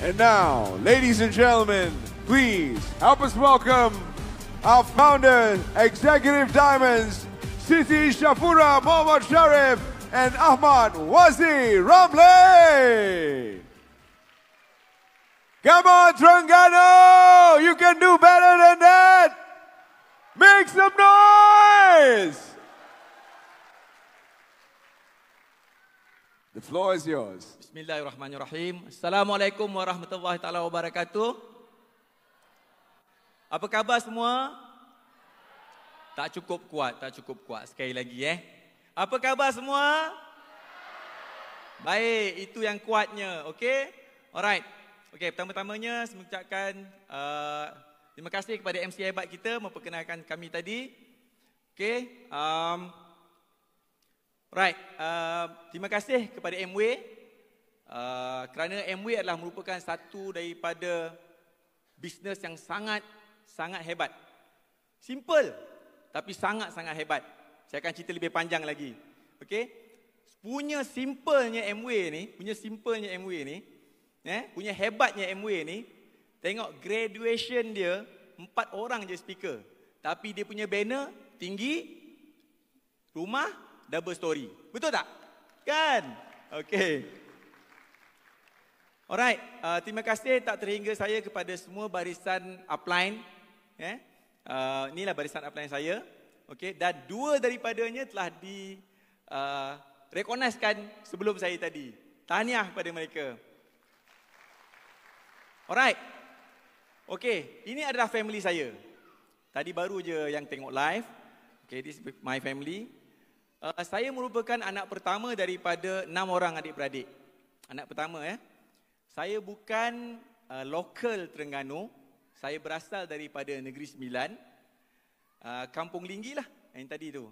And now, ladies and gentlemen, please help us welcome our founder, Executive Diamonds, Siti Shafura Muhammad Sharif and Ahmad Wazi Ramle. Come on, Terengganu! You can do better than that! Make some noise! The floor is yours. Bismillahirrahmanirrahim. Assalamualaikum warahmatullahi taala wabarakatuh. Apa khabar semua? Tak cukup kuat. Sekali lagi Apa khabar semua? Baik, itu yang kuatnya, okey? Alright. Okey, pertama-tamanya saya mengucapkan terima kasih kepada MC hebat kita memperkenalkan kami tadi. Okey, right, terima kasih kepada MW kerana MW adalah merupakan satu daripada bisnes yang sangat hebat. Simple tapi sangat hebat. Saya akan cerita lebih panjang lagi. Okey. Punya simpelnya MW ni, punya hebatnya MW ni, tengok graduation dia 4 orang je speaker. Tapi dia punya banner tinggi, rumah double story. Betul tak? Kan? Okey. Alright, terima kasih tak terhingga saya kepada semua barisan upline. Inilah barisan upline saya. Okey, dan 2 daripadanya telah di rekognaskan sebelum saya tadi. Tahniah kepada mereka. Alright. Okey, ini adalah family saya. Tadi baru je yang tengok live. Okey, this is my family. Saya merupakan anak pertama daripada 6 orang adik-beradik. Anak pertama Saya bukan lokal Terengganu. Saya berasal daripada Negeri Sembilan. Kampung Linggi lah yang tadi tu.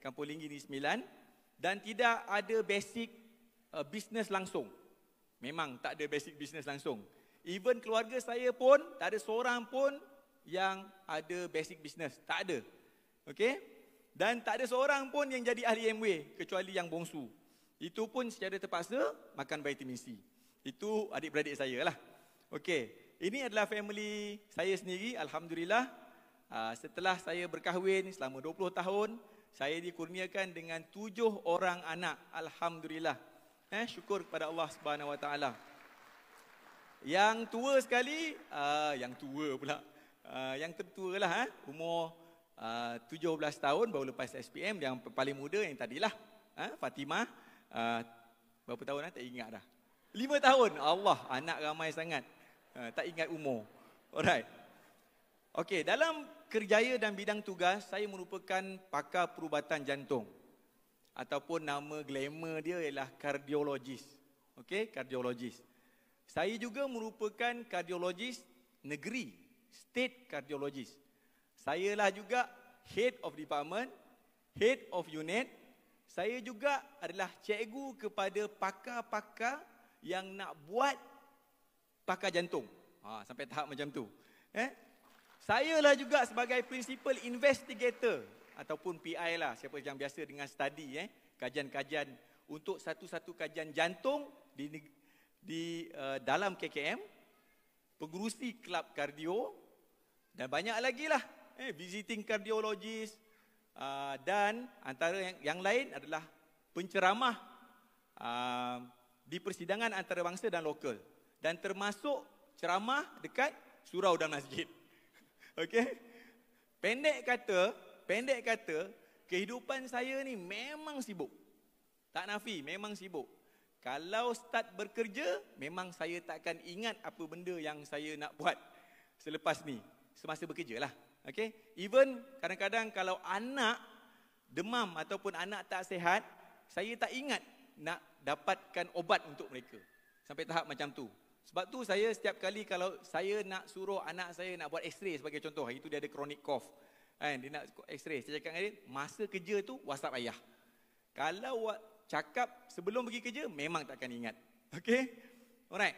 Kampung Linggi Negeri Sembilan. Dan tidak ada basic bisnes langsung. Memang tak ada basic bisnes langsung. Even keluarga saya pun tak ada seorang pun yang ada basic bisnes. Tak ada. Okey? Dan tak ada seorang pun yang jadi ahli MW kecuali yang bongsu. Itu pun secara terpaksa makan vitamin C. Itu adik-beradik saya lah. Okey, ini adalah family saya sendiri. Alhamdulillah, setelah saya berkahwin selama 20 tahun, saya dikurniakan dengan 7 orang anak. Alhamdulillah. Syukur kepada Allah Subhanahu Wa Taala. Yang tua sekali, yang tertua lah, umur 17 tahun baru lepas SPM. Yang paling muda yang tadilah Fatimah, berapa tahun tak ingat dah. 5 tahun. Allah, anak ramai sangat, tak ingat umur. Alright. Okey, dalam kerjaya dan bidang tugas, saya merupakan pakar perubatan jantung, ataupun nama glamour dia ialah kardiologis. Okey, kardiologis. Saya juga merupakan kardiologis negeri, state kardiologis. Saya lah juga head of department, head of unit. Saya juga adalah cikgu kepada pakar-pakar yang nak buat pakar jantung. Sampai tahap macam tu. Saya lah juga sebagai principal investigator ataupun PI lah, siapa yang biasa dengan study kajian-kajian untuk satu-satu kajian jantung di dalam KKM, pengurusi kelab kardio dan banyak lagi lah. Visiting cardiologist, dan antara yang lain adalah penceramah di persidangan antarabangsa dan lokal, dan termasuk ceramah dekat surau dan masjid. Okey. Pendek kata kehidupan saya ni memang sibuk. Tak nafi, memang sibuk. Kalau start bekerja, memang saya takkan ingat apa benda yang saya nak buat selepas ni, semasa bekerja lah. Okay? Even kadang-kadang kalau anak demam ataupun anak tak sihat, saya tak ingat nak dapatkan obat untuk mereka. Sampai tahap macam tu. Sebab tu saya setiap kali kalau saya nak suruh anak saya nak buat x-ray sebagai contoh, hari tu dia ada chronic cough. Dia nak x-ray. Saya cakap dengan dia, masa kerja tu WhatsApp ayah. Kalau cakap sebelum pergi kerja, memang takkan ingat. Okay? Alright.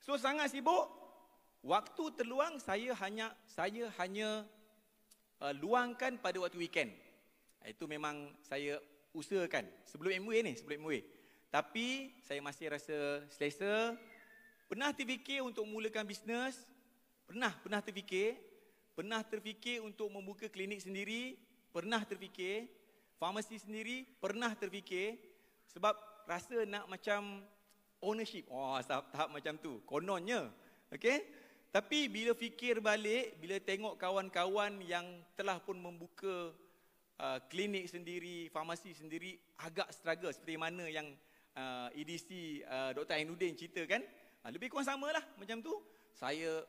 So sangat sibuk. Waktu terluang saya hanya luangkan pada waktu weekend. Itu memang saya usahakan sebelum MW ni, Tapi saya masih rasa selesa Pernah terfikir untuk mulakan bisnes? Pernah terfikir? Pernah terfikir untuk membuka klinik sendiri? Pernah terfikir? Farmasi sendiri? Pernah terfikir? Sebab rasa nak macam ownership. Tahap macam tu. Kononnya. Okey? Tapi bila fikir balik, bila tengok kawan-kawan yang telah pun membuka klinik sendiri, farmasi sendiri, agak struggle seperti mana yang EDC Dr. Ainuddin cerita kan. Lebih kurang sama lah macam tu. Saya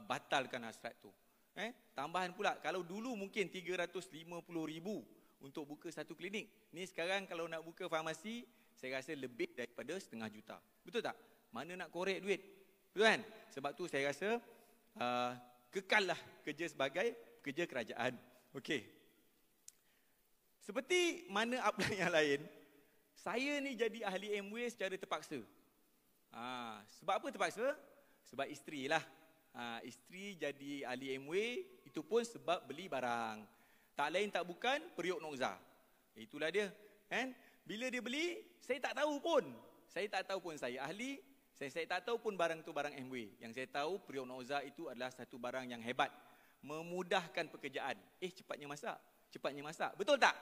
batalkan hasrat tu. Tambahan pula, kalau dulu mungkin 350,000 untuk buka satu klinik. Ni sekarang kalau nak buka farmasi, saya rasa lebih daripada 500,000 juta. Betul tak? Mana nak korek duit? Betul kan? Sebab tu saya rasa kekallah kerja sebagai pekerja kerajaan. Okey. Seperti mana upline yang lain, saya ni jadi ahli Amway secara terpaksa. Sebab apa terpaksa? Sebab isteri lah. Isteri jadi ahli Amway, itu pun sebab beli barang. Tak lain tak bukan, periuk Nokza. Itulah dia. Kan? Bila dia beli, saya tak tahu pun. Saya tak tahu pun saya ahli. Saya tak tahu pun barang tu barang Amway. Yang saya tahu, periuk Nokza itu adalah satu barang yang hebat. Memudahkan pekerjaan. Cepatnya masak. Cepatnya masak. Betul tak?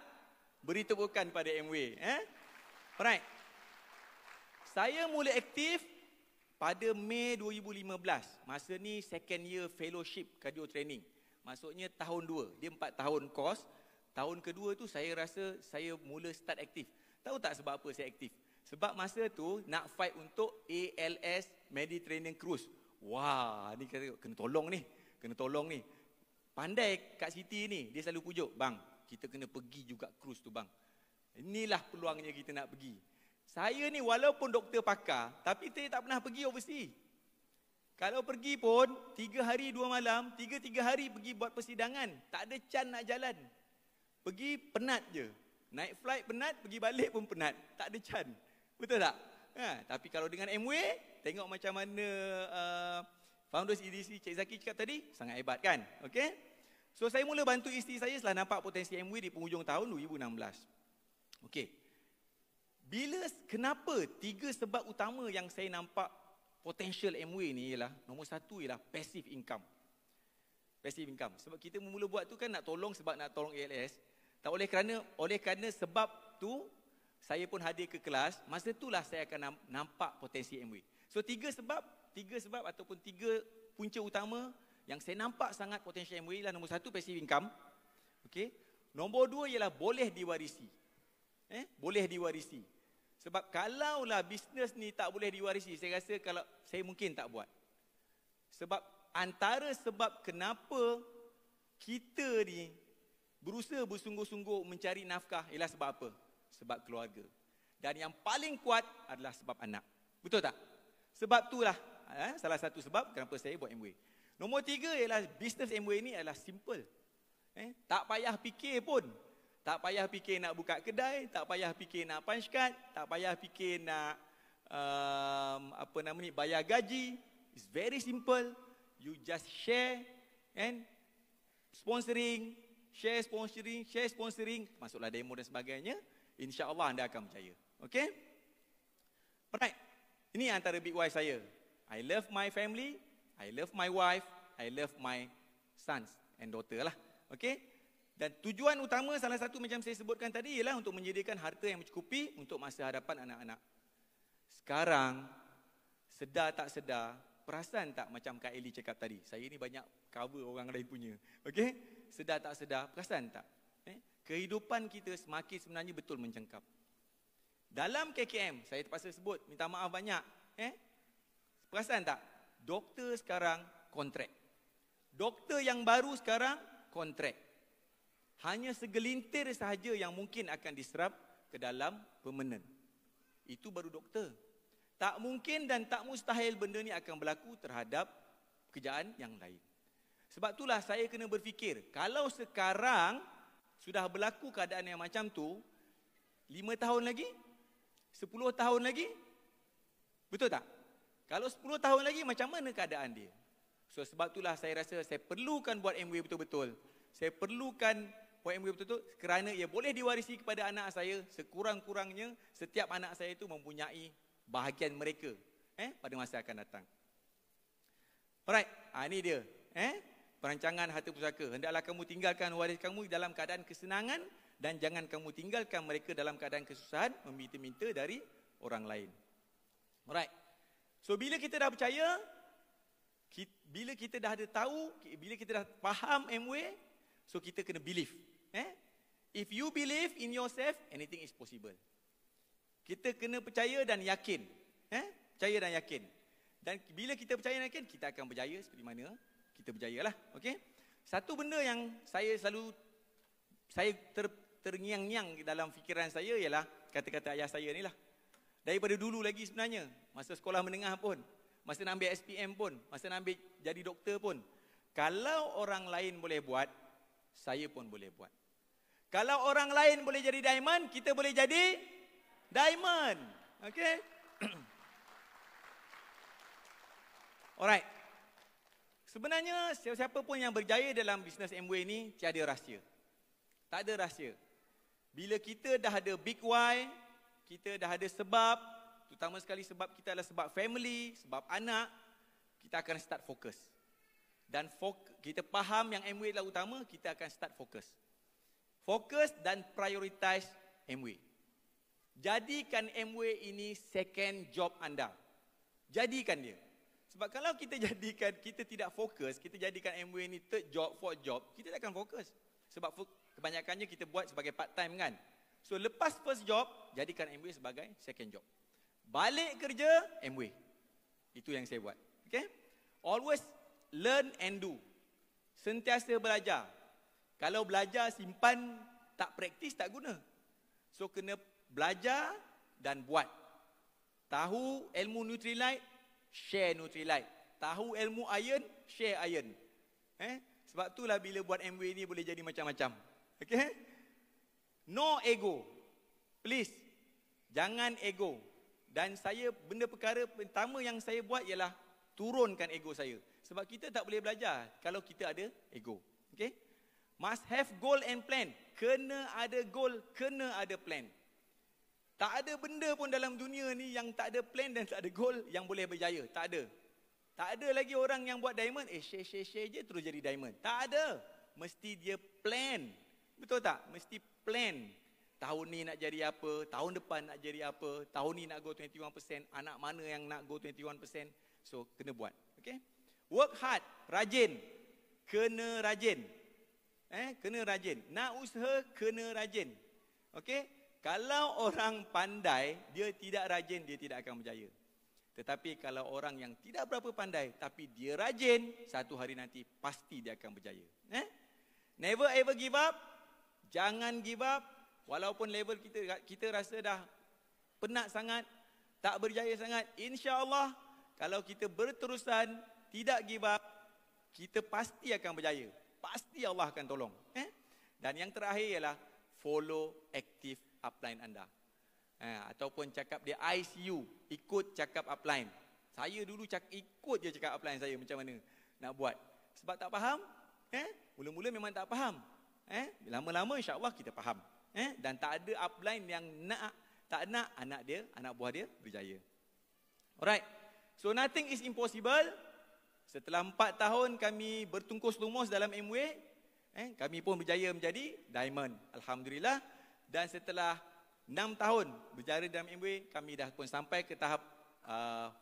Beri tepukan pada Amway. Alright. Saya mula aktif pada Mei 2015. Masa ni second year fellowship cardio training. Maksudnya tahun 2. Dia 4 tahun course. Tahun kedua tu saya rasa saya mula start aktif. Tahu tak sebab apa saya aktif? Sebab masa tu nak fight untuk ALS Mediterranean Cruise. Wah, ni kena tolong ni. Kena tolong ni. Pandai Kak Siti ni, dia selalu pujuk, bang, kita kena pergi juga cruise tu bang. Inilah peluangnya kita nak pergi. Saya ni walaupun doktor pakar, tapi saya tak pernah pergi overseas. Kalau pergi pun 3 hari 2 malam, 3 hari pergi buat persidangan. Tak ada can nak jalan. Pergi penat je. Naik flight penat, pergi balik pun penat. Tak ada can. Betul tak? Tapi kalau dengan Amway, tengok macam mana founders EDC Cik Zaki cakap tadi, sangat hebat kan? Okay? So saya mula bantu isteri saya setelah nampak potensi Amway di penghujung tahun 2016. Okay. Kenapa 3 sebab utama yang saya nampak potential Amway ni ialah, nombor 1 ialah passive income. Passive income. Sebab kita mula buat tu kan nak tolong sebab nak tolong ALS. Tak oleh kerana sebab tu saya pun hadir ke kelas, masa itulah saya akan nampak potensi Amway. So 3 sebab ataupun 3 punca utama yang saya nampak sangat potensi Amway ialah nombor 1 passive income. Okey. Nombor 2 ialah boleh diwarisi. Boleh diwarisi. Sebab kalaulah bisnes ni tak boleh diwarisi, saya rasa kalau saya mungkin tak buat. Sebab antara sebab kenapa kita ni berusaha bersungguh-sungguh mencari nafkah ialah sebab apa? Sebab keluarga. Dan yang paling kuat adalah sebab anak. Betul tak? Sebab itulah salah satu sebab kenapa saya buat Amway. Nombor 3 ialah bisnes Amway ni adalah simple. Tak payah fikir pun. Tak payah fikir nak buka kedai, tak payah fikir nak punch card, tak payah fikir nak bayar gaji. It's very simple. You just share and sponsoring, share sponsoring, masuklah demo dan sebagainya. InsyaAllah anda akan berjaya. Okay? Alright. Ini antara big why saya. I love my family, I love my wife, I love my sons and daughter lah. Okay? Dan tujuan utama salah satu macam saya sebutkan tadi ialah untuk menyediakan harta yang mencukupi untuk masa hadapan anak-anak. Sekarang, sedar tak sedar, perasan tak macam Kak Eli cakap tadi? Saya ni banyak cover orang lain punya. Okay? Sedar tak sedar, perasan tak? Kehidupan kita semakin sebenarnya betul mencengkap. Dalam KKM, saya terpaksa sebut, minta maaf banyak. Perasan tak? Doktor sekarang kontrak. Doktor yang baru sekarang kontrak. Hanya segelintir sahaja yang mungkin akan diserap ke dalam permanent. Itu baru doktor. Tak mungkin dan tak mustahil benda ni akan berlaku terhadap pekerjaan yang lain. Sebab itulah saya kena berfikir, kalau sekarang sudah berlaku keadaan yang macam tu, 5 tahun lagi, 10 tahun lagi, betul tak? Kalau 10 tahun lagi, macam mana keadaan dia? So sebab itulah saya rasa saya perlukan buat Amway betul-betul. Saya perlukan buat Amway betul-betul kerana ia boleh diwarisi kepada anak saya. Sekurang-kurangnya setiap anak saya itu mempunyai bahagian mereka pada masa akan datang. Alright, ini dia. Perancangan harta pusaka. Hendaklah kamu tinggalkan waris kamu dalam keadaan kesenangan dan jangan kamu tinggalkan mereka dalam keadaan kesusahan meminta-minta dari orang lain. Alright. So bila kita dah percaya, bila kita dah ada tahu, bila kita dah faham Amway, so kita kena believe. If you believe in yourself, anything is possible. Kita kena percaya dan yakin. Percaya dan yakin. Dan bila kita percaya dan yakin, kita akan berjaya seperti mana kita berjaya lah. Okay? Satu benda yang saya selalu terngiang-ngiang dalam fikiran saya ialah kata-kata ayah saya ni lah. Daripada dulu lagi sebenarnya, masa sekolah menengah pun, masa nak ambil SPM pun, masa nak ambil jadi doktor pun, kalau orang lain boleh buat, saya pun boleh buat. Kalau orang lain boleh jadi diamond, kita boleh jadi diamond. Okay? Alright. Sebenarnya siapa pun yang berjaya dalam bisnes Amway ni tiada rahsia. Tak ada rahsia. Bila kita dah ada big why, kita dah ada sebab, terutama sekali sebab kita adalah sebab family, sebab anak, kita akan start fokus. Dan kita faham yang Amway adalah utama, kita akan start fokus. Fokus dan prioritize Amway. Jadikan Amway ini second job anda. Jadikan dia. Sebab kalau kita tidak fokus, kita jadikan Amway ni third job, fourth job, kita tak akan fokus. Sebab kebanyakannya kita buat sebagai part time kan. So lepas first job, jadikan Amway sebagai second job. Balik kerja, Amway. Itu yang saya buat. Okay? Always learn and do. Sentiasa belajar. Kalau belajar simpan, tak praktis, tak guna. So kena belajar dan buat. Tahu ilmu Nutrilite, share Nutrilite. Tahu ilmu iron, share iron. Sebab itulah bila buat Amway ni boleh jadi macam-macam. Okay? No ego. Please. Jangan ego. Dan benda perkara pertama yang saya buat ialah turunkan ego saya. Sebab kita tak boleh belajar kalau kita ada ego. Okay? Must have goal and plan. Kena ada goal, kena ada plan. Tak ada benda pun dalam dunia ni yang tak ada plan dan tak ada goal yang boleh berjaya. Tak ada. Tak ada lagi orang yang buat diamond, share je terus jadi diamond. Tak ada. Mesti dia plan. Betul tak? Mesti plan. Tahun ni nak jadi apa, tahun depan nak jadi apa, tahun ni nak go 21%, anak mana yang nak go 21%. So, kena buat. Okay? Work hard, rajin. Kena rajin. Kena rajin. Nak usaha, kena rajin. Okay? Kalau orang pandai, dia tidak rajin, dia tidak akan berjaya. Tetapi kalau orang yang tidak berapa pandai, tapi dia rajin, satu hari nanti pasti dia akan berjaya. Never ever give up. Jangan give up. Walaupun level kita rasa dah penat sangat, tak berjaya sangat, insya-Allah kalau kita berterusan, tidak give up, kita pasti akan berjaya. Pasti Allah akan tolong. Dan yang terakhir ialah follow active upline anda. Ataupun cakap dia ICU, ikut cakap upline. Saya dulu ikut je cakap upline saya macam mana nak buat. Sebab tak faham, mula-mula memang tak faham. Lama-lama insya-Allah kita faham. Dan tak ada upline yang tak nak anak buah dia berjaya. Alright. So nothing is impossible. Setelah 4 tahun kami bertungkus lumus dalam Amway, kami pun berjaya menjadi diamond. Alhamdulillah. Dan setelah 6 tahun berjaya dalam Amway, kami dah pun sampai ke tahap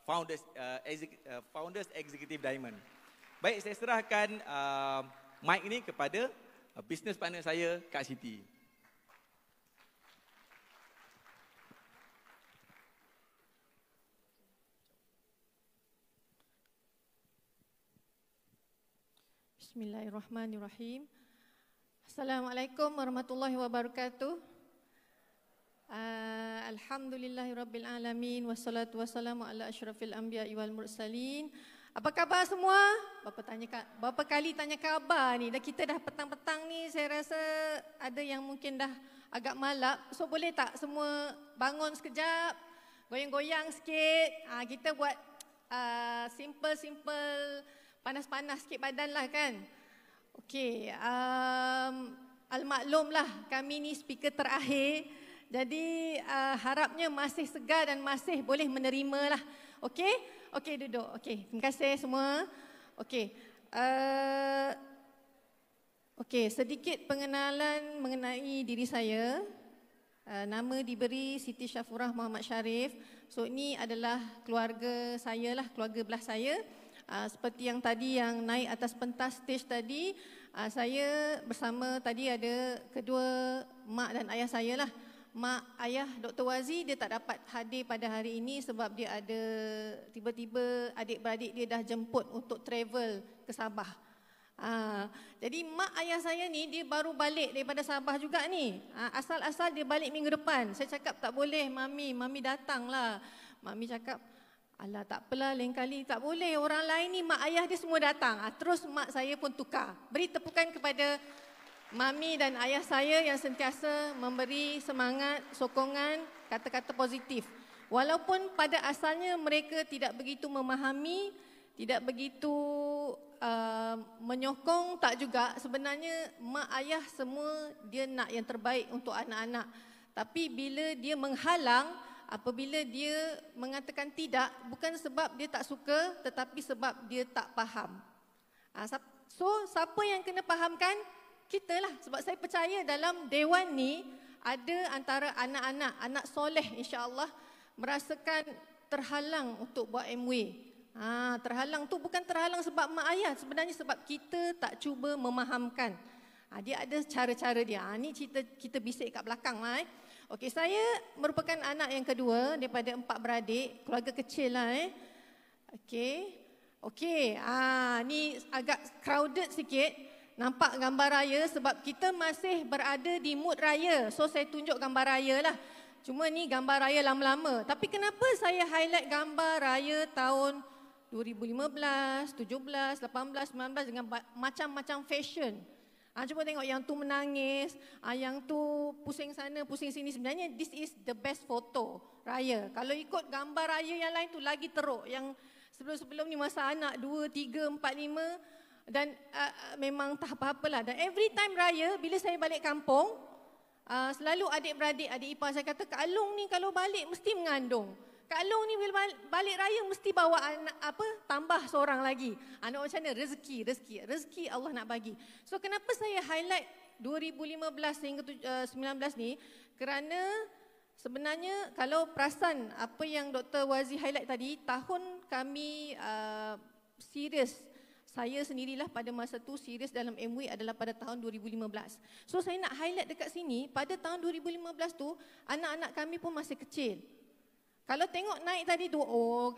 Founders Executive Diamond. Baik, saya serahkan mic ini kepada business partner saya, Kak Siti. Bismillahirrahmanirrahim. Assalamualaikum warahmatullahi wabarakatuh. Alhamdulillahirabbil alamin wassalatu wassalamu ala asyrafil anbiya'i wal mursalin. Apa khabar semua? Berapa kali tanya khabar ni? Kita dah petang-petang ni, saya rasa ada yang mungkin dah agak malap. So boleh tak semua bangun sekejap, goyang-goyang sikit. Kita buat simple panas-panas sikit badan lah kan. Okey, almaklumlah kami ni speaker terakhir. Jadi harapnya masih segar dan masih boleh menerima lah. Okey? Okey, duduk. Okey, terima kasih semua. Okey. Okey, sedikit pengenalan mengenai diri saya. Nama diberi Siti Syafurah Muhammad Sharif. So ini adalah keluarga saya lah, keluarga belah saya. Seperti yang tadi yang naik atas pentas stage tadi, saya bersama tadi ada kedua mak dan ayah saya lah. Mak ayah Dr. Wazi dia tak dapat hadir pada hari ini sebab dia ada tiba-tiba adik-beradik dia dah jemput untuk travel ke Sabah. Jadi mak ayah saya ni dia baru balik daripada Sabah juga ni. Asal-asal dia balik minggu depan. Saya cakap tak boleh mami datanglah. Mami cakap alah tak apalah lain kali tak boleh. Orang lain ni mak ayah dia semua datang. Terus mak saya pun tukar. Beri tepukan kepada mami dan ayah saya yang sentiasa memberi semangat, sokongan, kata-kata positif. Walaupun pada asalnya mereka tidak begitu memahami, tidak begitu menyokong, tak juga. Sebenarnya mak ayah semua dia nak yang terbaik untuk anak-anak. Tapi bila dia menghalang, apabila dia mengatakan tidak, bukan sebab dia tak suka tetapi sebab dia tak faham. So siapa yang kena fahamkan? Kita lah, sebab saya percaya dalam dewan ni ada antara anak-anak, anak soleh insya-Allah merasakan terhalang untuk buat MW. Terhalang tu bukan terhalang sebab mak ayah, sebenarnya sebab kita tak cuba memahamkan. Dia ada cara-cara dia. Ni kita bisik kat belakang lah. Okey, saya merupakan anak yang kedua daripada 4 beradik, keluarga kecil lah. Okey, ni agak crowded sikit. Nampak gambar raya sebab kita masih berada di mood raya. So saya tunjuk gambar raya lah. Cuma ni gambar raya lama-lama. Tapi kenapa saya highlight gambar raya tahun 2015, 17, 18, 19 dengan macam-macam fashion. Cuba tengok yang tu menangis, yang tu pusing sana, pusing sini. Sebenarnya this is the best photo raya. Kalau ikut gambar raya yang lain tu lagi teruk. Yang sebelum-sebelum ni masa anak 2, 3, 4, 5. Dan memang tak apa-apalah. Dan every time raya, bila saya balik kampung, selalu adik-beradik, adik ipar saya kata, Kak Long ni kalau balik mesti mengandung. Kak Long ni bila balik raya mesti bawa anak, tambah seorang lagi. Anak macam mana? Rezeki Allah nak bagi. So kenapa saya highlight 2015 hingga 19 ni? Kerana sebenarnya kalau perasan apa yang Dr. Wazi highlight tadi, tahun kami serius. Saya sendirilah pada masa tu serius dalam MW adalah pada tahun 2015. So saya nak highlight dekat sini, pada tahun 2015 tu anak-anak kami pun masih kecil. Kalau tengok naik tadi tu,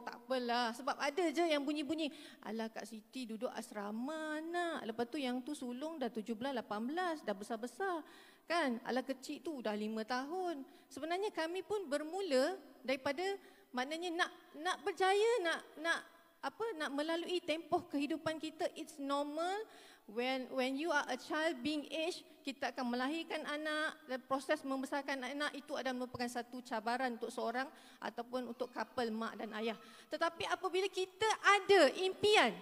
tak apalah. Sebab ada je yang bunyi-bunyi, alah Kak Siti duduk asrama nak. Lepas tu yang tu sulung dah 17, 18, dah besar-besar. Kan, alah kecil tu dah 5 tahun. Sebenarnya kami pun bermula daripada maknanya nak berjaya, nak melalui tempoh kehidupan kita. It's normal when you are a child being aged, kita akan melahirkan anak dan proses membesarkan anak itu adalah merupakan satu cabaran untuk seorang ataupun untuk couple mak dan ayah. Tetapi apabila kita ada impian,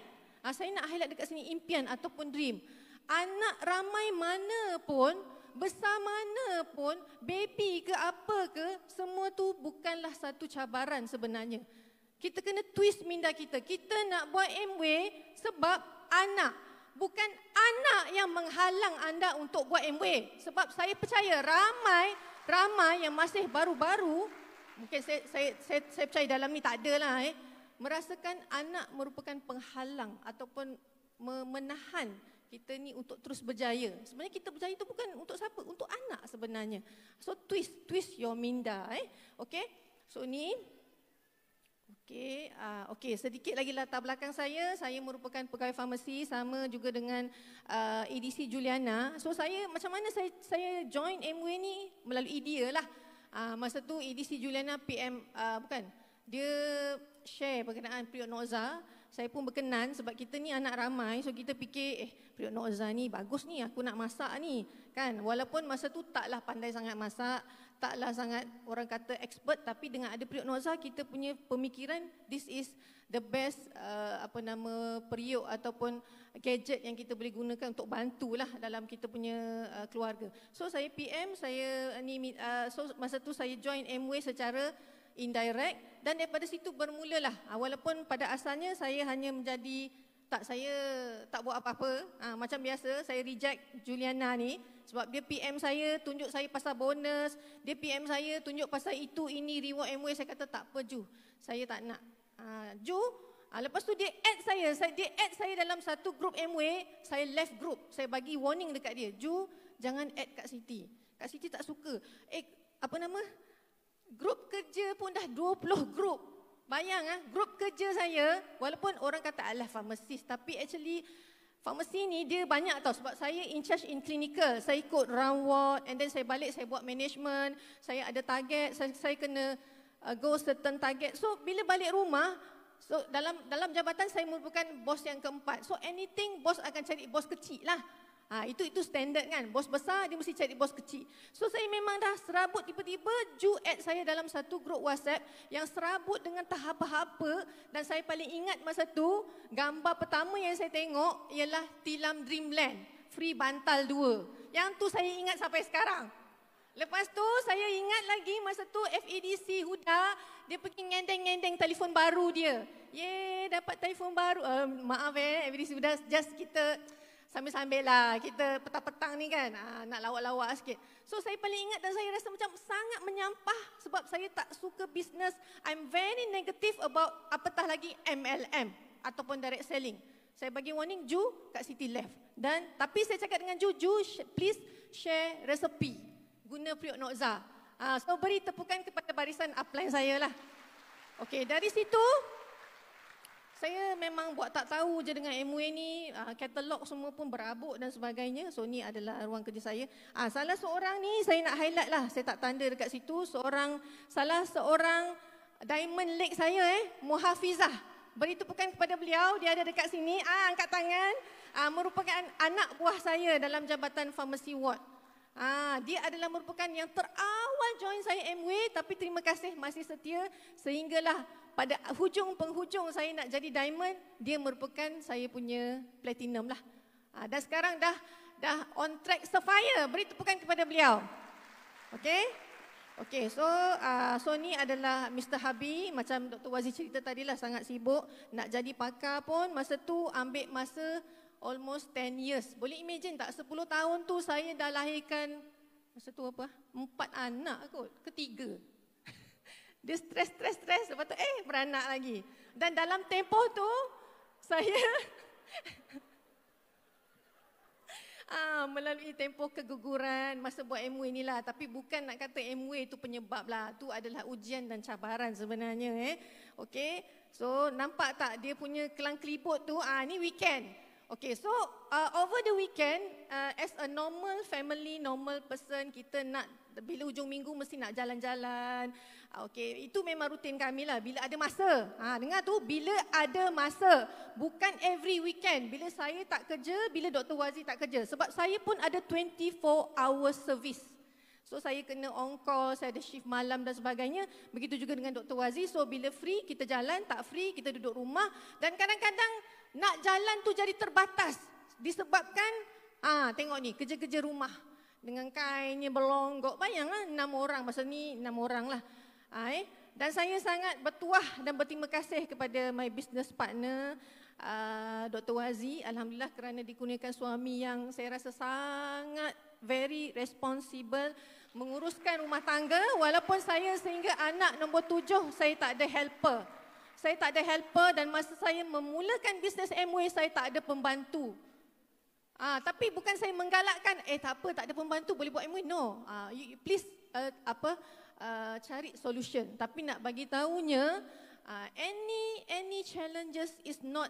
saya nak highlight dekat sini impian ataupun dream. Anak ramai mana pun, besar mana pun, baby ke apa ke, semua tu bukanlah satu cabaran sebenarnya. Kita kena twist minda kita. Kita nak buat MW sebab anak. Bukan anak yang menghalang anda untuk buat MW. Sebab saya percaya ramai yang masih baru-baru, mungkin saya percaya dalam ni tak ada lah, merasakan anak merupakan penghalang ataupun menahan kita ni untuk terus berjaya. Sebenarnya kita berjaya itu bukan untuk siapa? Untuk anak sebenarnya. So twist your minda. Okay? So ni. Okey, sedikit lagi latar belakang saya. Saya merupakan pegawai farmasi sama juga dengan ADC Juliana. So saya macam mana saya join MW ni melalui dia lah. Masa tu ADC Juliana PM dia share berkenaan period Noza. Saya pun berkenan sebab kita ni anak ramai, so kita fikir period Noza ni bagus ni, aku nak masak ni kan. Walaupun masa tu taklah pandai sangat masak, taklah sangat orang kata expert, tapi dengan ada period Noza kita punya pemikiran this is the best period ataupun gadget yang kita boleh gunakan untuk bantulah dalam kita punya keluarga. So saya PM, so masa tu saya join MW secara indirect dan daripada situ bermulalah. Walaupun pada asalnya saya hanya menjadi Tak, saya tak buat apa-apa. Macam biasa, saya reject Juliana ni sebab dia PM saya, tunjuk saya pasal bonus. Dia PM saya, tunjuk pasal itu, ini, reward MWay. Saya kata tak apa Ju, saya tak nak. Ju, lepas tu dia add saya dalam satu grup MWay. Saya left group, saya bagi warning dekat dia. Ju, jangan add Kak Siti. Kak Siti tak suka. Grup kerja pun dah 20 grup. Bayang grup kerja saya, walaupun orang kata alah pharmacist, tapi actually pharmacy ni dia banyak tau. Sebab saya in charge in clinical, saya ikut round ward, and then saya balik saya buat management, saya ada target, saya kena go certain target. So bila balik rumah, so dalam jabatan saya merupakan bos yang keempat. So anything bos akan cari bos kecil lah. Itu standard kan. Bos besar dia mesti cari bos kecil. So saya memang dah serabut, tiba-tiba Ju add saya dalam satu grup WhatsApp yang serabut dengan tahap apa. Dan saya paling ingat masa tu, gambar pertama yang saya tengok ialah Tilam Dreamland, free bantal 2. Yang tu saya ingat sampai sekarang. Lepas tu saya ingat lagi masa tu FEDC Huda, dia pergi ngendeng-ngendeng telefon baru dia. Dapat telefon baru. Maaf FEDC Huda, just kita sambil-sambil lah, kita petang-petang ni kan, nak lawak-lawak sikit. So saya paling ingat dan saya rasa macam sangat menyampah sebab saya tak suka bisnes. I'm very negative about apatah lagi MLM ataupun direct selling. Saya bagi warning, Ju, Kak Siti left. Tapi saya cakap dengan Ju, please share resepi guna periuk Nokza. So beri tepukan kepada barisan upline saya lah. Okey, dari situ saya memang buat tak tahu je dengan MWay ni, katalog semua pun berabuk dan sebagainya. So ni adalah ruang kerja saya. Salah seorang ni saya nak highlight lah, saya tak tanda dekat situ. Salah seorang diamond leg saya Muhafizah. Beri tepukan kepada beliau, dia ada dekat sini. Angkat tangan. Merupakan anak buah saya dalam jabatan pharmacy ward. Dia adalah merupakan yang terawal join saya MWay, tapi terima kasih masih setia sehinggalah pada penghujung saya nak jadi diamond, dia merupakan saya punya platinum lah. Dan sekarang dah on track sapphire. Beri tepukan kepada beliau. Okey, so ni adalah Mr. Habi. Macam Dr. Wazir cerita tadi lah, sangat sibuk. Nak jadi pakar pun masa tu ambil masa almost 10 years. Boleh imagine tak, 10 tahun tu saya dah lahirkan, masa tu 4 anak kot, ketiga. Dia stres, lepas tu beranak lagi. Dan dalam tempoh tu, saya melalui tempoh keguguran masa buat MWay ni lah. Tapi bukan nak kata MWay tu penyebab lah. Tu adalah ujian dan cabaran sebenarnya. Okey, so nampak tak dia punya kelang kelibut tu, ni weekend. Okay, so over the weekend, as a normal family, normal person, kita nak, bila hujung minggu mesti nak jalan-jalan. Okay, itu memang rutin kami lah, bila ada masa. Dengar tu, bila ada masa. Bukan every weekend, bila saya tak kerja, bila Dr. Wazir tak kerja. Sebab saya pun ada 24-hour service. So saya kena on call, saya ada shift malam dan sebagainya. Begitu juga dengan Dr. Wazir. So bila free, kita jalan, tak free, kita duduk rumah. Dan kadang-kadang nak jalan tu jadi terbatas. Disebabkan, tengok ni, kerja-kerja rumah. Dengan kainnya berlonggok. Bayanglah 6 orang, masa ni 6 orang lah. Dan saya sangat bertuah dan berterima kasih kepada my business partner, Dr. Wazir. Alhamdulillah kerana dikurniakan suami yang saya rasa sangat very responsible. Menguruskan rumah tangga, walaupun saya sehingga anak nombor 7, saya tak ada helper. Saya tak ada helper dan masa saya memulakan bisnes MWay, saya tak ada pembantu. Tapi bukan saya menggalakkan, tak apa, tak ada pembantu, boleh buat MWay. No, please cari solution. Tapi nak bagi tahunya, any challenges is not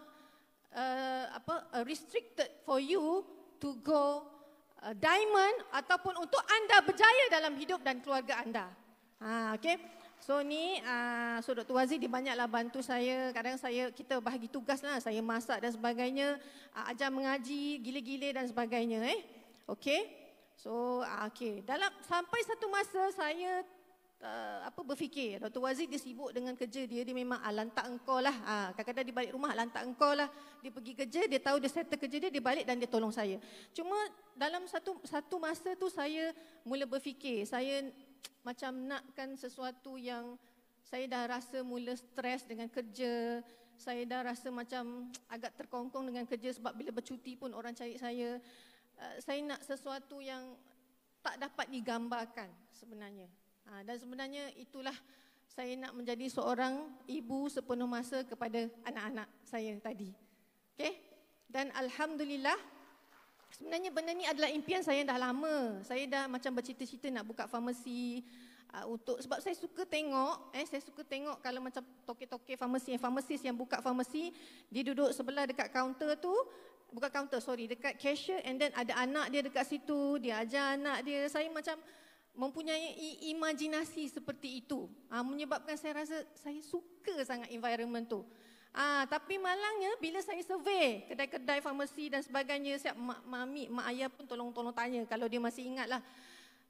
restricted for you to go diamond ataupun untuk anda berjaya dalam hidup dan keluarga anda. Okay. So ni, so Dr. Wazir dia banyaklah bantu saya. Kadang kita bahagi tugas lah, saya masak dan sebagainya, ajar mengaji, gile-gile dan sebagainya. Okay. So, okay. Sampai satu masa saya berfikir, Dr. Wazir dia sibuk dengan kerja dia memang lantak engkau lah. Kadang-kadang dia balik rumah, lantak engkau lah. Dia pergi kerja, dia tahu dia settle kerja dia balik dan dia tolong saya. Cuma dalam satu masa tu saya mula berfikir, saya macam nakkan sesuatu yang saya dah rasa mula stres dengan kerja, saya dah rasa macam agak terkongkong dengan kerja sebab bila bercuti pun orang cari saya. Saya nak sesuatu yang tak dapat digambarkan sebenarnya. Dan sebenarnya itulah saya nak menjadi seorang ibu sepenuh masa kepada anak-anak saya tadi. Okay? Dan Alhamdulillah, sebenarnya benda ni adalah impian saya dah lama. Saya dah macam bercita-cita nak buka farmasi. Sebab saya suka tengok kalau macam toke-toke farmasis yang buka farmasi, dia duduk sebelah dekat kaunter tu, dekat cashier, and then ada anak dia dekat situ, dia ajar anak dia. Saya macam mempunyai imajinasi seperti itu. Menyebabkan saya rasa saya suka sangat environment tu. Tapi malangnya bila saya survey kedai-kedai farmasi dan sebagainya, siap mak ayah pun tolong tanya kalau dia masih ingat lah.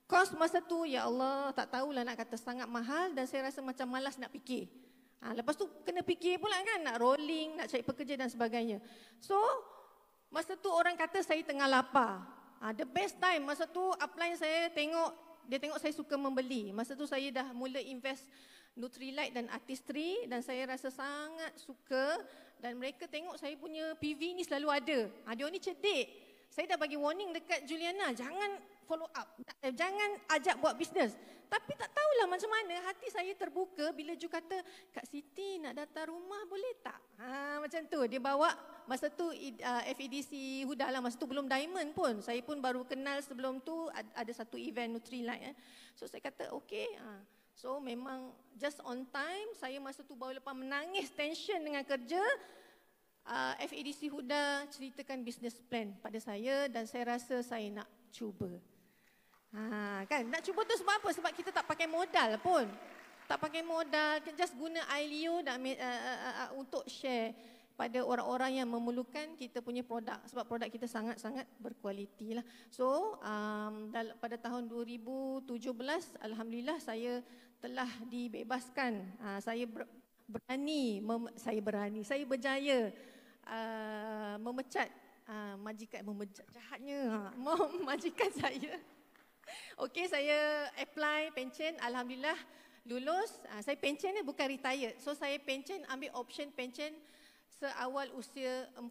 Kos masa tu, ya Allah, tak tahulah nak kata sangat mahal dan saya rasa macam malas nak fikir. Lepas tu kena fikir pula kan, nak rolling, nak cari pekerja dan sebagainya. So, masa tu orang kata saya tengah lapar. The best time, masa tu upline saya dia tengok saya suka membeli. Masa tu saya dah mula invest Nutrilite dan Artistry dan saya rasa sangat suka dan mereka tengok saya punya PV ni selalu ada. Dia ni cerdik. Saya dah bagi warning dekat Juliana, jangan follow up, jangan ajak buat bisnes. Tapi tak tahulah macam mana hati saya terbuka bila Ju kata, Kak Siti nak datang rumah boleh tak? Macam tu, dia bawa masa tu FEDC Huda lah, masa tu belum Diamond pun. Saya pun baru kenal sebelum tu ada satu event Nutrilite. So saya kata okey. So memang just on time, saya masa tu baru lepas menangis tension dengan kerja, FEDC Huda ceritakan business plan pada saya dan saya rasa saya nak cuba. Kan nak cuba tu sebab apa? Sebab kita tak pakai modal pun. Tak pakai modal, just guna ILEO dan untuk share pada orang-orang yang memerlukan kita punya produk. Sebab produk kita sangat-sangat berkualiti lah. So pada tahun 2017, Alhamdulillah saya telah dibebaskan. Saya berjaya memecat majikan saya. Okey, saya apply pencen, Alhamdulillah lulus. Saya pencen ni bukan retired. So saya pencen, ambil option pencen seawal usia 40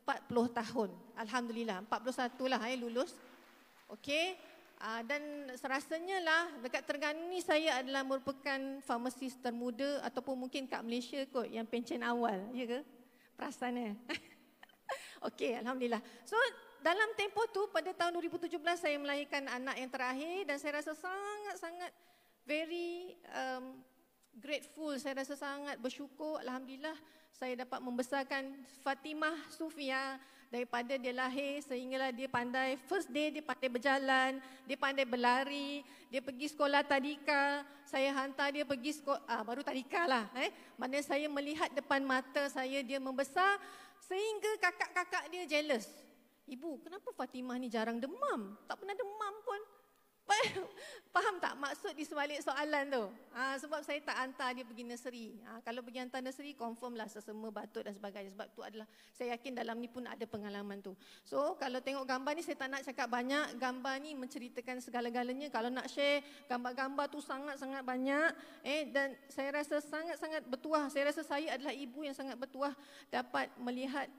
tahun. Alhamdulillah, 41 lah lulus. Okey, dan serasanya lah dekat Terengganu ni saya adalah merupakan farmasis termuda ataupun mungkin kat Malaysia kot yang pencen awal. Ya ke? Perasan Okey, Alhamdulillah. So dalam tempoh tu pada tahun 2017 saya melahirkan anak yang terakhir dan saya rasa sangat-sangat very grateful. Saya rasa sangat bersyukur. Alhamdulillah saya dapat membesarkan Fatimah Sufia daripada dia lahir sehinggalah dia pandai, first day dia pandai berjalan, dia pandai berlari, dia pergi sekolah tadika, saya hantar dia pergi sekolah, baru tadika lah. Maknanya saya melihat depan mata saya dia membesar sehingga kakak-kakak dia jealous. Ibu, kenapa Fatimah ni jarang demam? Tak pernah demam pun. Faham tak maksud di sebalik soalan tu? Sebab saya tak hantar dia pergi nursery. Kalau pergi hantar nursery, confirm lah sesama batuk dan sebagainya. Sebab tu adalah, saya yakin dalam ni pun ada pengalaman tu. So, kalau tengok gambar ni, saya tak nak cakap banyak. Gambar ni menceritakan segala-galanya. Kalau nak share, gambar-gambar tu sangat-sangat banyak. Dan saya rasa sangat-sangat bertuah. Saya rasa saya adalah ibu yang sangat bertuah dapat melihat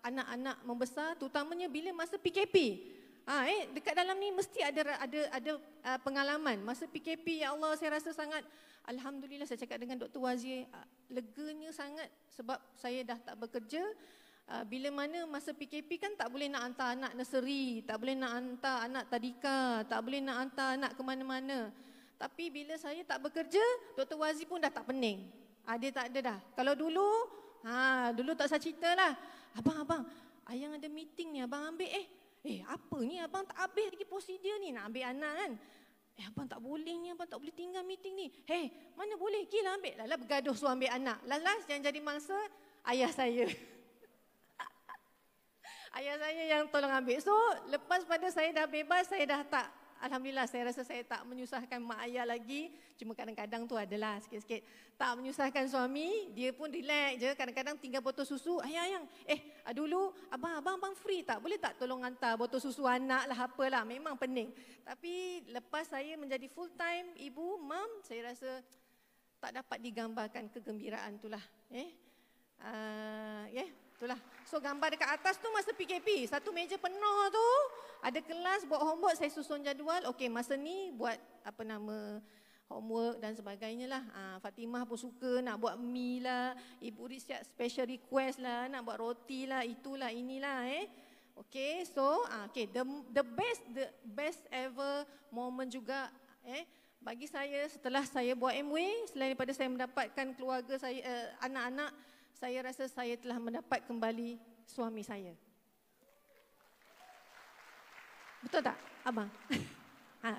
anak-anak membesar, terutamanya bila masa PKP. Dekat dalam ni mesti ada pengalaman. Masa PKP, ya Allah, saya rasa sangat, Alhamdulillah saya cakap dengan Dr. Wazir, leganya sangat sebab saya dah tak bekerja. Bila mana masa PKP kan tak boleh nak hantar anak nursery, tak boleh nak hantar anak tadika, tak boleh nak hantar anak ke mana-mana. Tapi bila saya tak bekerja, Dr. Wazir pun dah tak pening. Dia tak ada dah. Kalau dulu tak saya cerita lah. Abang, ayang ada meeting ni, abang ambil. Apa ni, abang tak habis lagi prosedur ni, nak ambil anak kan. Abang tak boleh ni, abang tak boleh tinggal meeting ni. Mana boleh, gila ambil. Lala bergaduh suruh ambil anak. Last yang jadi mangsa, ayah saya. Ayah saya yang tolong ambil. So, lepas pada saya dah bebas, saya dah tak, Alhamdulillah saya rasa saya tak menyusahkan mak ayah lagi. Cuma kadang-kadang tu adalah sikit-sikit tak menyusahkan suami. Dia pun relax je. Kadang-kadang tinggal botol susu. Ayang, dulu abang free tak? Boleh tak tolong hantar botol susu anak lah, apalah. Memang pening. Tapi lepas saya menjadi full time ibu, mam, saya rasa tak dapat digambarkan kegembiraan tu lah. Itulah. So gambar dekat atas tu masa PKP, satu meja penuh tu, ada kelas buat homework, saya susun jadual, okey masa ni buat homework dan sebagainya lah. Fatimah pun suka nak buat mi lah, Ibu Rizyak special request lah, nak buat roti lah, itulah inilah Okay, so the best ever moment juga bagi saya setelah saya buat MW, selain daripada saya mendapatkan keluarga saya, anak-anak, saya rasa saya telah mendapat kembali suami saya. Betul tak, Abang?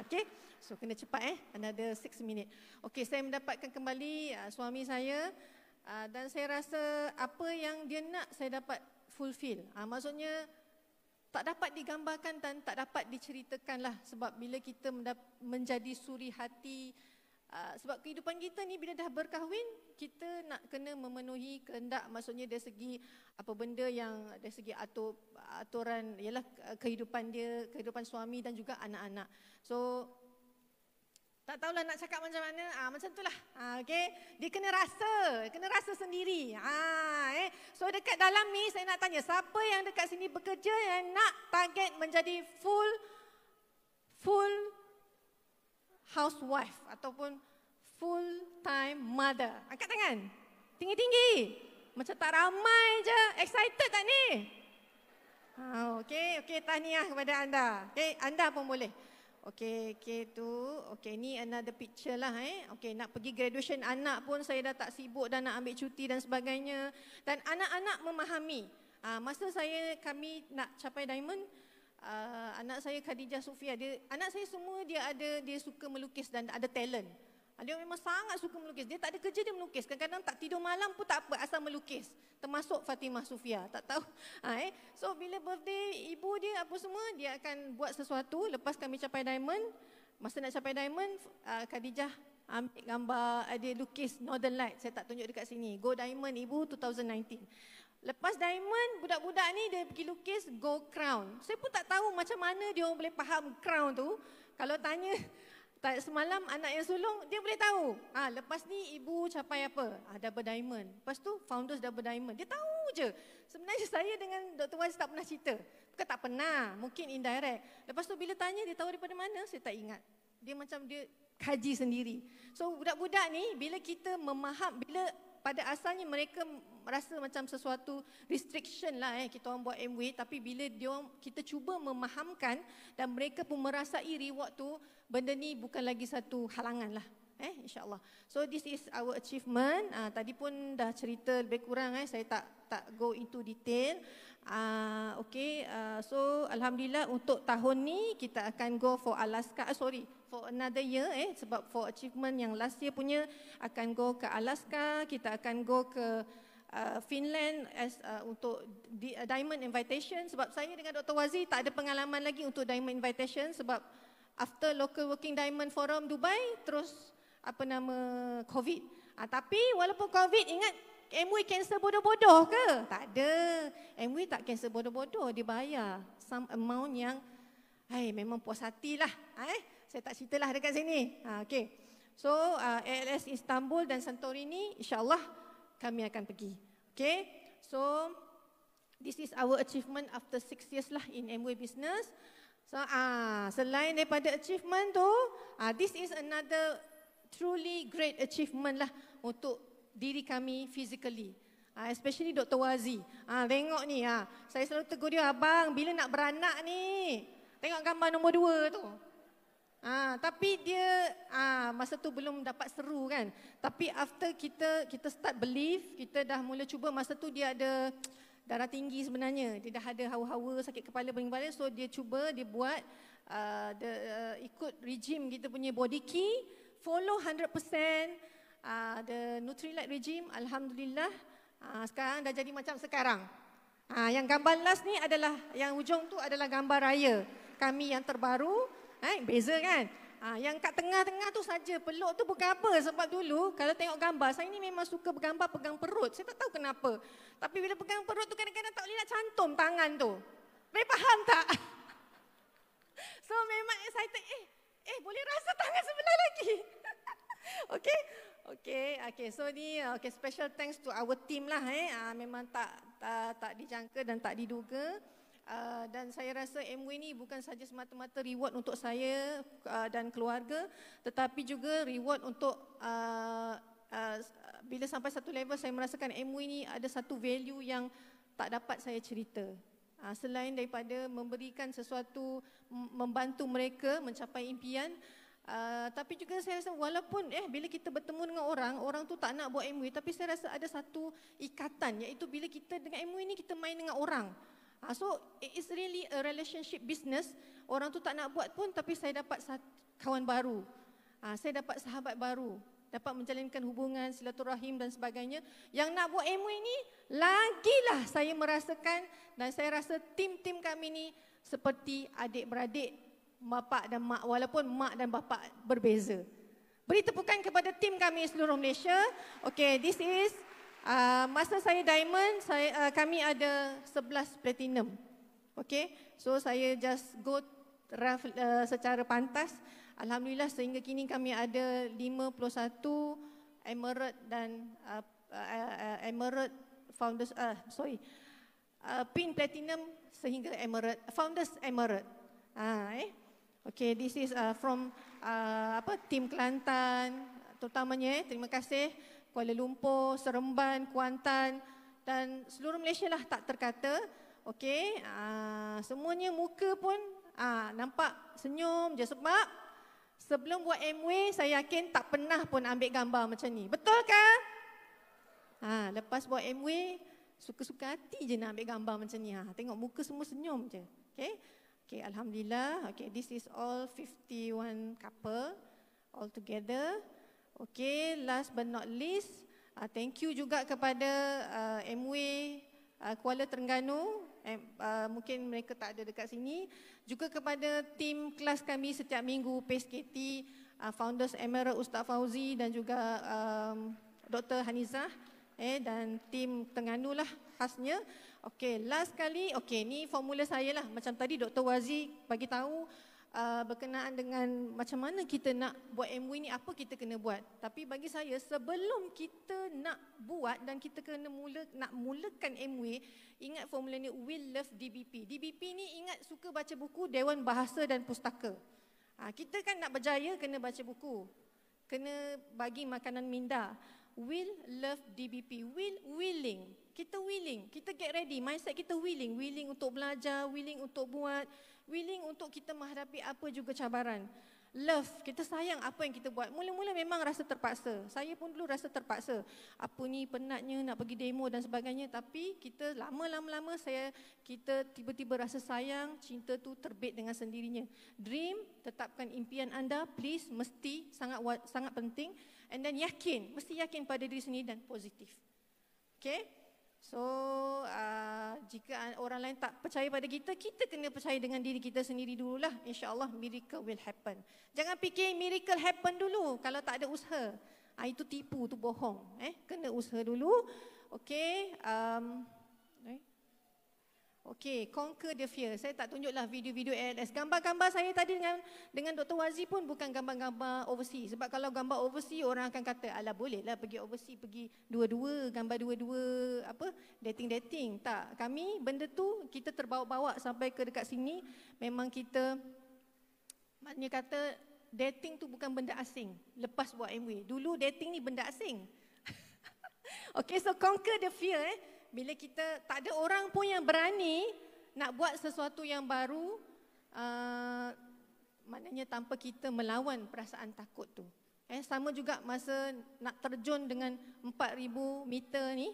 Okay. So kena cepat another 6 minit. Okey, saya mendapatkan kembali suami saya dan saya rasa apa yang dia nak saya dapat fulfill. Maksudnya tak dapat digambarkan dan tak dapat diceritakan lah, sebab bila kita menjadi suri hati, sebab kehidupan kita ni bila dah berkahwin, kita nak kena memenuhi kehendak, maksudnya dari segi apa benda yang dari segi aturan ialah kehidupan dia, kehidupan suami dan juga anak-anak. So tak tahulah nak cakap macam mana, macam itulah. Okay. Dia kena rasa sendiri. So dekat dalam ni saya nak tanya, siapa yang dekat sini bekerja yang nak target menjadi full housewife ataupun full time mother? Angkat tangan. Tinggi-tinggi. Macam tak ramai je. Excited tak ni? Okey, tahniah kepada anda. Okay, anda pun boleh. Okey, ni another picture lah Okey, nak pergi graduation anak pun saya dah tak sibuk dah nak ambil cuti dan sebagainya. Dan anak-anak memahami. Masa kami nak capai diamond, anak saya Khadijah Sufia, anak saya semua dia suka melukis dan ada talent. Dia memang sangat suka melukis. Dia tak ada kerja, dia melukis. Kadang-kadang tak tidur malam pun tak apa, asal melukis. Termasuk Fatimah Sufia, tak tahu. So bila birthday ibu dia apa semua, dia akan buat sesuatu. Lepas kami capai diamond, masa nak capai diamond, Khadijah ambil gambar, dia lukis Northern Light. Saya tak tunjuk dekat sini. Go Diamond Ibu 2019. Lepas diamond, budak-budak ni dia pergi lukis Go Crown. Saya pun tak tahu macam mana dia orang boleh faham crown tu. Kalau tanya semalam anak yang sulung, dia boleh tahu. Lepas ni ibu capai apa? Double diamond. Lepas tu founders double diamond. Dia tahu je. Sebenarnya saya dengan Dr. Wazi tak pernah cerita. Bukan tak pernah, mungkin indirect. Lepas tu bila tanya, dia tahu daripada mana? Saya tak ingat. Dia macam dia kaji sendiri. So budak-budak ni bila kita bila pada asalnya mereka rasa macam sesuatu restriction lah kita orang buat MW, tapi bila kita cuba memahamkan dan mereka pun merasai reward tu, benda ni bukan lagi satu halangan lah. InsyaAllah. So this is our achievement. Tadi pun dah cerita lebih kurang, saya tak go into detail. So alhamdulillah untuk tahun ni kita akan go for Alaska, for another year sebab for achievement yang last year punya akan go ke Alaska, kita akan go ke Finland untuk Diamond Invitation, sebab saya dengan Dr. Wazi tak ada pengalaman lagi untuk Diamond Invitation sebab after Local Working Diamond Forum Dubai terus COVID. Tapi walaupun COVID, ingat MW cancel bodoh-bodoh ke? Tak ada. MW tak cancel bodoh-bodoh, dia bayar some amount yang memang puas hati lah. Saya tak ceritalah dekat sini. Okay. So ALS Istanbul dan Santorini, insyaAllah kami akan pergi. Okay. So this is our achievement after 6 years lah in MW business. So selain daripada achievement tu, this is another truly great achievement lah untuk diri kami physically. Especially Dr. Wazi. Tengok ni, saya selalu tegur dia, abang bila nak beranak ni, tengok gambar nombor 2 tu. Tapi dia masa tu belum dapat seru kan. Tapi after kita start believe, kita dah mula cuba, masa tu dia ada darah tinggi sebenarnya. Dia dah ada hawa-hawa, sakit kepala, baling-baling. So dia cuba, dia buat ikut regime kita punya body key, follow 100% the Nutrilite regime. Alhamdulillah sekarang dah jadi macam sekarang. Yang gambar last ni adalah, yang ujung tu adalah gambar raya kami yang terbaru. Beza kan? Yang kat tengah-tengah tu saja, peluk tu bukan apa. Sebab dulu kalau tengok gambar, saya ni memang suka bergambar pegang perut. Saya tak tahu kenapa. Tapi bila pegang perut tu kadang-kadang tak boleh nak cantum tangan tu. Boleh faham tak? So memang excited. Boleh rasa tangan sebelah lagi. Okay? Okay, so ni special thanks to our team lah memang tak dijangka dan tak diduga. Dan saya rasa MW ni bukan saja semata-mata reward untuk saya dan keluarga, tetapi juga reward untuk bila sampai satu level saya merasakan MW ni ada satu value yang tak dapat saya cerita. Selain daripada memberikan sesuatu, membantu mereka mencapai impian, tapi juga saya rasa walaupun bila kita bertemu dengan orang tu tak nak buat MW, tapi saya rasa ada satu ikatan, iaitu bila kita dengan MW ni kita main dengan orang. So it's really a relationship business. Orang tu tak nak buat pun, tapi saya dapat kawan baru, saya dapat sahabat baru, dapat menjalinkan hubungan, silaturahim dan sebagainya. Yang nak buat MW ni lagilah saya merasakan, dan saya rasa tim-tim kami ni seperti adik-beradik, bapa dan mak, walaupun mak dan bapa berbeza. Beri tepukan kepada tim kami seluruh Malaysia. Okay, this is masa saya diamond, kami ada 11 platinum. Okay, so saya just go rough, secara pantas. Alhamdulillah sehingga kini kami ada 51 emerald dan emerald founders, pin platinum sehingga emerald, founders emerald. Okay, this is from tim Kelantan terutamanya. Terima kasih Kuala Lumpur, Seremban, Kuantan dan seluruh Malaysia lah tak terkata. Okay, semuanya muka pun nampak senyum je, sebab sebelum buat MW saya yakin tak pernah pun ambil gambar macam ni. Betul ke? Lepas buat MW suka-suka hati je nak ambil gambar macam ni. Tengok muka semua senyum je. Okay, alhamdulillah. Okay, this is all 51 couple all together. Okay, last but not least, thank you juga kepada MW Kuala Terengganu. Mungkin mereka tak ada dekat sini. Juga kepada tim kelas kami setiap minggu, PSKT, Founders Emerald Ustaz Fauzi dan juga Dr. Hanizah dan tim Terengganu lah khasnya. Okey, last kali, ni formula saya lah. Macam tadi Dr. Wazi bagi tahu berkenaan dengan macam mana kita nak buat MW ni, apa kita kena buat. Tapi bagi saya, sebelum kita nak buat dan kita kena nak mulakan MW, ingat formula ni, Will Love DBP. DBP ni ingat suka baca buku, Dewan Bahasa dan Pustaka. Kita kan nak berjaya kena baca buku, kena bagi makanan minda. Will Love DBP, willing. Kita willing, kita get ready, mindset kita willing untuk belajar, willing untuk buat, willing untuk kita menghadapi apa juga cabaran. Love, kita sayang apa yang kita buat. Mula-mula memang rasa terpaksa, saya pun dulu rasa terpaksa. Apa ni penatnya nak pergi demo dan sebagainya, tapi kita lama-lama kita tiba-tiba rasa sayang, cinta tu terbit dengan sendirinya. Dream, tetapkan impian anda, please, mesti sangat penting. And then yakin, mesti yakin pada diri sendiri dan positif. Okay? So, jika orang lain tak percaya pada kita, kita kena percaya dengan diri kita sendiri dululah. InsyaAllah miracle will happen. Jangan fikir miracle happen dulu kalau tak ada usaha. Itu tipu, itu bohong. Kena usaha dulu. Okay. Okay, conquer the fear. Saya tak tunjuklah video-video ALS. Gambar-gambar saya tadi dengan Dr. Wazi pun bukan gambar-gambar overseas. Sebab kalau gambar overseas, orang akan kata, alah bolehlah pergi overseas, pergi dua-dua, gambar dua-dua, dating-dating. Tak, kami benda tu kita terbawa-bawa sampai ke dekat sini. Memang kita, maknanya kata, dating tu bukan benda asing. Lepas buat MW. Dulu dating ni benda asing. Okay, so conquer the fear. Bila kita tak ada orang pun yang berani nak buat sesuatu yang baru, maknanya tanpa kita melawan perasaan takut tu. Sama juga masa nak terjun dengan 4,000 meter ni,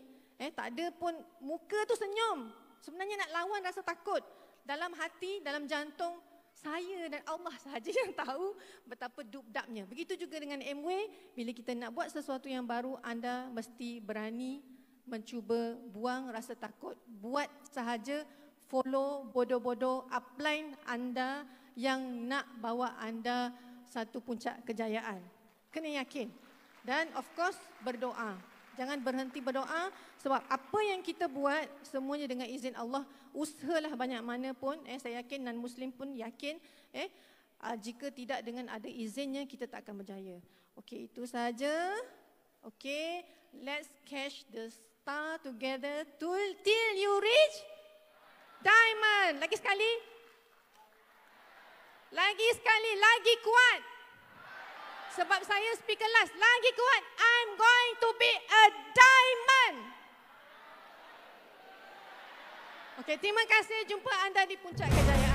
tak ada pun muka tu senyum. Sebenarnya nak lawan rasa takut. Dalam hati, dalam jantung, saya dan Allah sahaja yang tahu betapa dubdabnya. Begitu juga dengan MW, bila kita nak buat sesuatu yang baru, anda mesti berani mencuba, buang rasa takut, buat sahaja, follow bodoh-bodoh upline anda yang nak bawa anda satu puncak kejayaan. Kena yakin. Dan of course berdoa. Jangan berhenti berdoa, sebab apa yang kita buat semuanya dengan izin Allah. Usahalah banyak mana pun, saya yakin non-Muslim pun yakin, jika tidak dengan ada izinnya kita tak akan berjaya. Okey, itu sahaja. Okay, let's catch the star together till you reach diamond. Lagi sekali. Lagi sekali, lagi kuat. Sebab saya speaker last, lagi kuat. I'm going to be a diamond. Okay, terima kasih. Jumpa anda di puncak kejayaan.